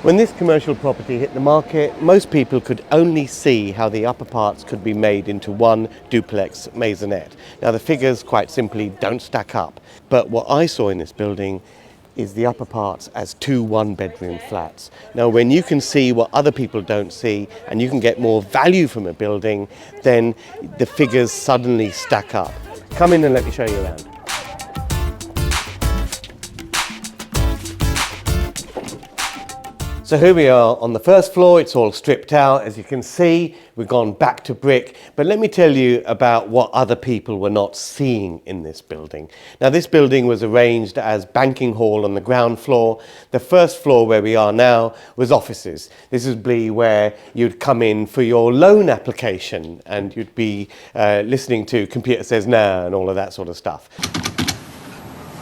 When this commercial property hit the market, most people could only see how the upper parts could be made into one duplex maisonette. Now the figures quite simply don't stack up, but what I saw in this building is the upper parts as two one-bedroom flats. Now when you can see what other people don't see and you can get more value from a building, then the figures suddenly stack up. Come in and let me show you around. So here we are on the first floor. It's all stripped out. As you can see, we've gone back to brick. But let me tell you about what other people were not seeing in this building. Now, this building was arranged as banking hall on the ground floor. The first floor where we are now was offices. This would be where you'd come in for your loan application and you'd be listening to Computer Says No and all of that sort of stuff.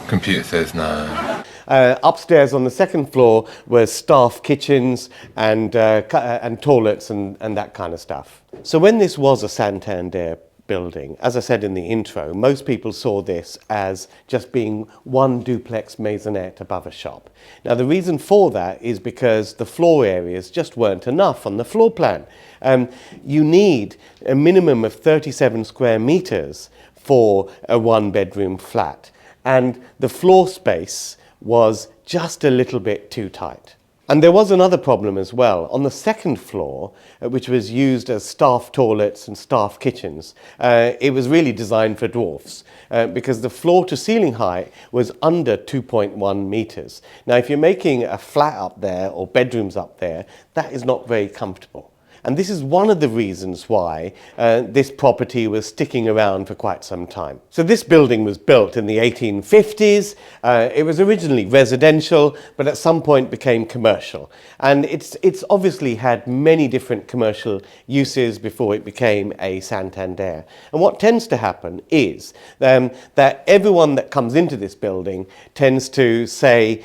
Computer says no. Upstairs on the second floor were staff kitchens and toilets and that kind of stuff. So when this was a Santander building, as I said in the intro, most people saw this as just being one duplex maisonette above a shop. Now the reason for that is because the floor areas just weren't enough on the floor plan. You need a minimum of 37 square meters for a one-bedroom flat, and the floor space was just a little bit too tight. And there was another problem as well. On the second floor, which was used as staff toilets and staff kitchens, it was really designed for dwarfs because the floor to ceiling height was under 2.1 meters. Now, if you're making a flat up there or bedrooms up there, that is not very comfortable. And this is one of the reasons why this property was sticking around for quite some time. So this building was built in the 1850s. It was originally residential, but at some point became commercial. And it's obviously had many different commercial uses before it became a Santander. And what tends to happen is that everyone that comes into this building tends to say,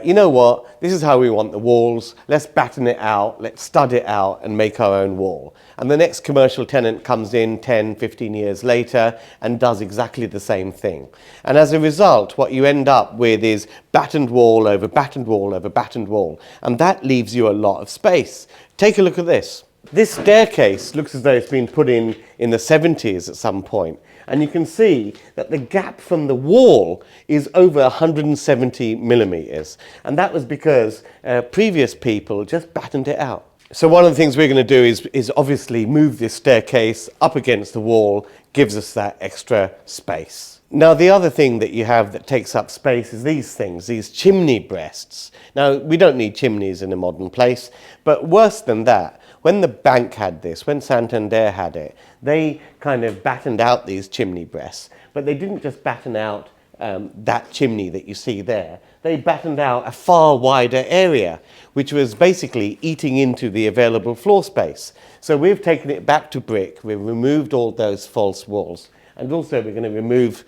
you know what, this is how we want the walls, let's batten it out, let's stud it out and make our own wall. And the next commercial tenant comes in 10, 15 years later and does exactly the same thing. And as a result, what you end up with is battened wall over battened wall over battened wall. And that leaves you a lot of space. Take a look at this. This staircase looks as though it's been put in the 70s at some point. And you can see that the gap from the wall is over 170 millimeters. And that was because previous people just battened it out. So one of the things we're going to do is obviously move this staircase up against the wall, gives us that extra space. Now the other thing that you have that takes up space is these things, these chimney breasts. Now we don't need chimneys in a modern place, but worse than that, when the bank had this, when Santander had it, they kind of battened out these chimney breasts, but they didn't just batten out that chimney that you see there. They battened out a far wider area, which was basically eating into the available floor space. So we've taken it back to brick, we've removed all those false walls, and also we're going to remove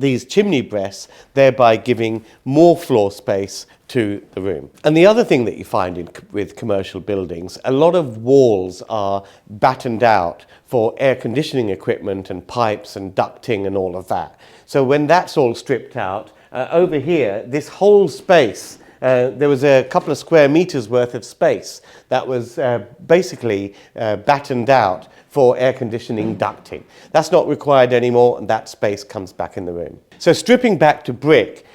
these chimney breasts, thereby giving more floor space to the room. And the other thing that you find with commercial buildings, a lot of walls are battened out for air conditioning equipment and pipes and ducting and all of that. So when that's all stripped out, over here, this whole space, there was a couple of square meters worth of space that was basically battened out for air conditioning ducting. That's not required anymore, and that space comes back in the room. So stripping back to brick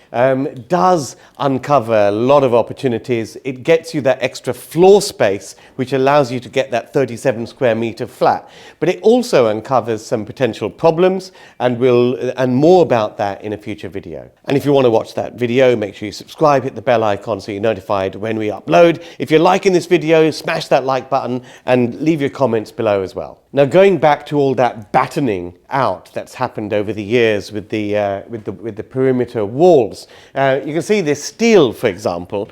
does uncover a lot of opportunities. It gets you that extra floor space, which allows you to get that 37 square meter flat. But it also uncovers some potential problems, and more about that in a future video. And if you want to watch that video, make sure you subscribe, hit the bell icon so you're notified when we upload. If you're liking this video, smash that like button and leave your comments below as well. Now going back to all that battening out that's happened over the years with the perimeter walls, you can see this steel, for example.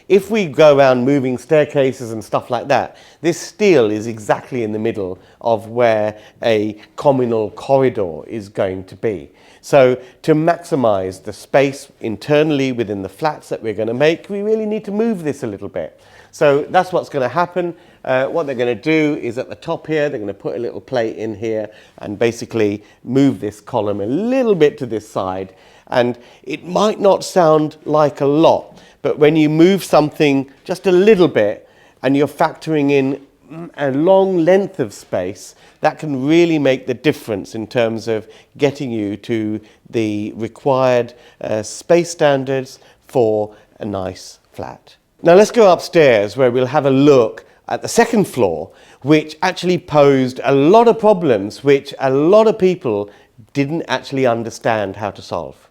If we go around moving staircases and stuff like that, this steel is exactly in the middle of where a communal corridor is going to be. So to maximize the space internally within the flats that we're going to make, we really need to move this a little bit. So that's what's going to happen. What they're going to do is at the top here, they're going to put a little plate in here and basically move this column a little bit to this side. And it might not sound like a lot, but when you move something just a little bit and you're factoring in a long length of space, that can really make the difference in terms of getting you to the required space standards for a nice flat. Now let's go upstairs where we'll have a look at the second floor, which actually posed a lot of problems which a lot of people didn't actually understand how to solve.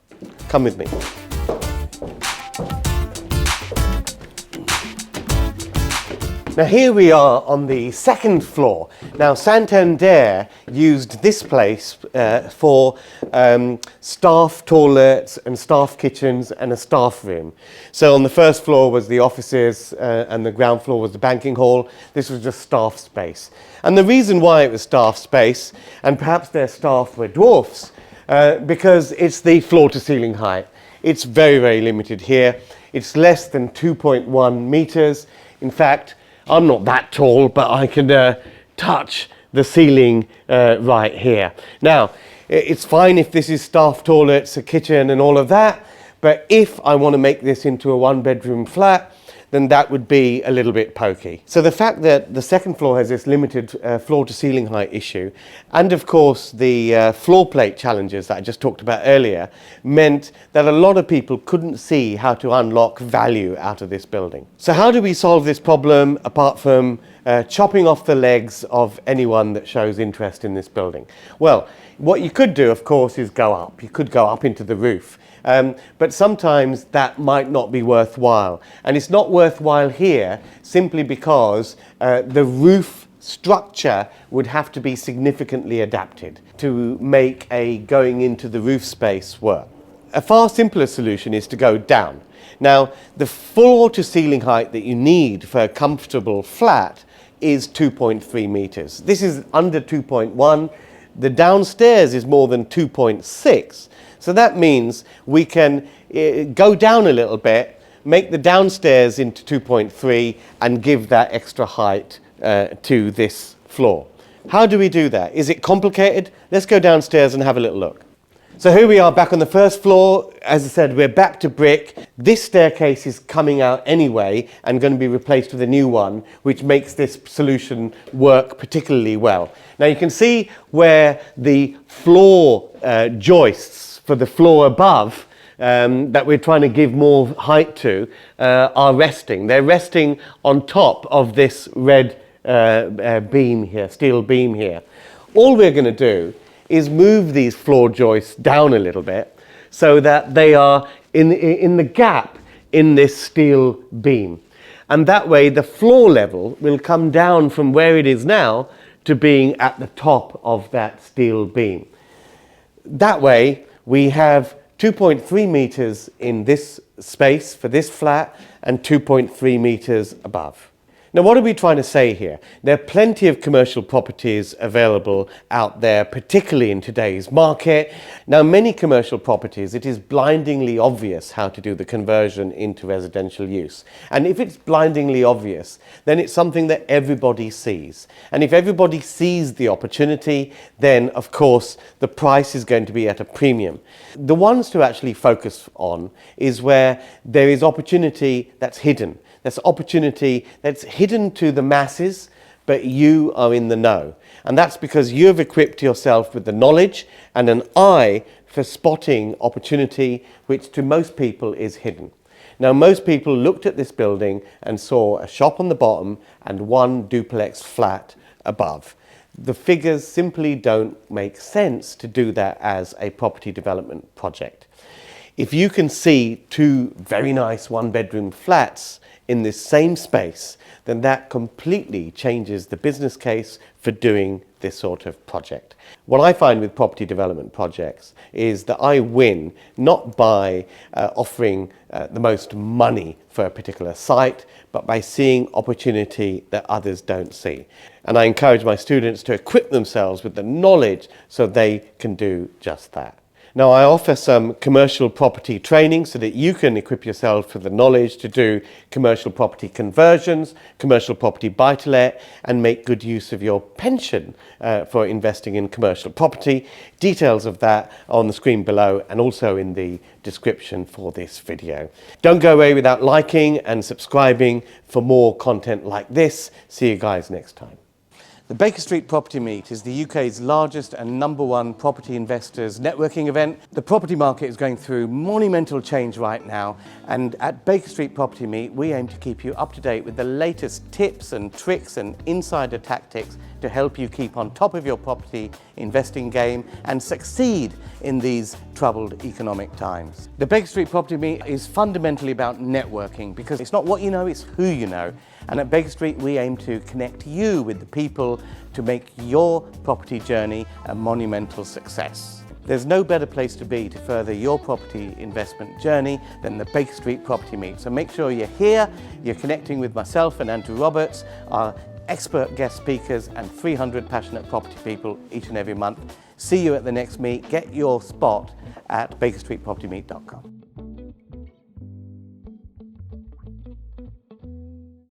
Come with me. Now here we are on the second floor. Now Santander used this place for staff toilets and staff kitchens and a staff room. So on the first floor was the offices and the ground floor was the banking hall. This was just staff space. And the reason why it was staff space, and perhaps their staff were dwarfs, because it's the floor to ceiling height. It's very, very limited here. It's less than 2.1 meters. In fact, I'm not that tall, but I can touch the ceiling right here. Now, it's fine if this is staff toilets, a kitchen and all of that, but if I want to make this into a one-bedroom flat, then that would be a little bit pokey. So the fact that the second floor has this limited floor to ceiling height issue, and of course the floor plate challenges that I just talked about earlier, meant that a lot of people couldn't see how to unlock value out of this building. So how do we solve this problem apart from chopping off the legs of anyone that shows interest in this building? Well, what you could do, of course, is go up. You could go up into the roof. But sometimes that might not be worthwhile. And it's not worthwhile here simply because the roof structure would have to be significantly adapted to make a going into the roof space work. A far simpler solution is to go down. Now, the floor to ceiling height that you need for a comfortable flat is 2.3 meters. This is under 2.1. The downstairs is more than 2.6. So that means we can go down a little bit, make the downstairs into 2.3 and give that extra height to this floor. How do we do that? Is it complicated? Let's go downstairs and have a little look. So here we are back on the first floor. As I said, we're back to brick. This staircase is coming out anyway and going to be replaced with a new one, which makes this solution work particularly well. Now you can see where the floor joists for the floor above that we're trying to give more height to are resting. They're resting on top of this red beam here, steel beam here. All we're going to do is move these floor joists down a little bit so that they are in the gap in this steel beam. And that way the floor level will come down from where it is now to being at the top of that steel beam. That way we have 2.3 meters in this space for this flat and 2.3 meters above. Now, what are we trying to say here? There are plenty of commercial properties available out there, particularly in today's market. Now, many commercial properties, it is blindingly obvious how to do the conversion into residential use. And if it's blindingly obvious, then it's something that everybody sees. And if everybody sees the opportunity, then, of course, the price is going to be at a premium. The ones to actually focus on is where there is opportunity that's hidden. That's opportunity that's hidden to the masses, but you are in the know. And that's because you've equipped yourself with the knowledge and an eye for spotting opportunity, which to most people is hidden. Now, most people looked at this building and saw a shop on the bottom and one duplex flat above. The figures simply don't make sense to do that as a property development project. If you can see two very nice one-bedroom flats in this same space, then that completely changes the business case for doing this sort of project. What I find with property development projects is that I win not by offering the most money for a particular site, but by seeing opportunity that others don't see. And I encourage my students to equip themselves with the knowledge so they can do just that. Now, I offer some commercial property training so that you can equip yourself with the knowledge to do commercial property conversions, commercial property buy-to-let, and make good use of your pension for investing in commercial property. Details of that are on the screen below and also in the description for this video. Don't go away without liking and subscribing for more content like this. See you guys next time. The Baker Street Property Meet is the UK's largest and #1 property investors networking event. The property market is going through monumental change right now, and at Baker Street Property Meet we aim to keep you up to date with the latest tips and tricks and insider tactics to help you keep on top of your property investing game and succeed in these troubled economic times. The Baker Street Property Meet is fundamentally about networking, because it's not what you know, it's who you know. And at Baker Street we aim to connect you with the people to make your property journey a monumental success. There's no better place to be to further your property investment journey than the Baker Street Property Meet. So make sure you're here, you're connecting with myself and Andrew Roberts, our expert guest speakers, and 300 passionate property people each and every month. See you at the next meet. Get your spot at bakerstreetpropertymeet.com.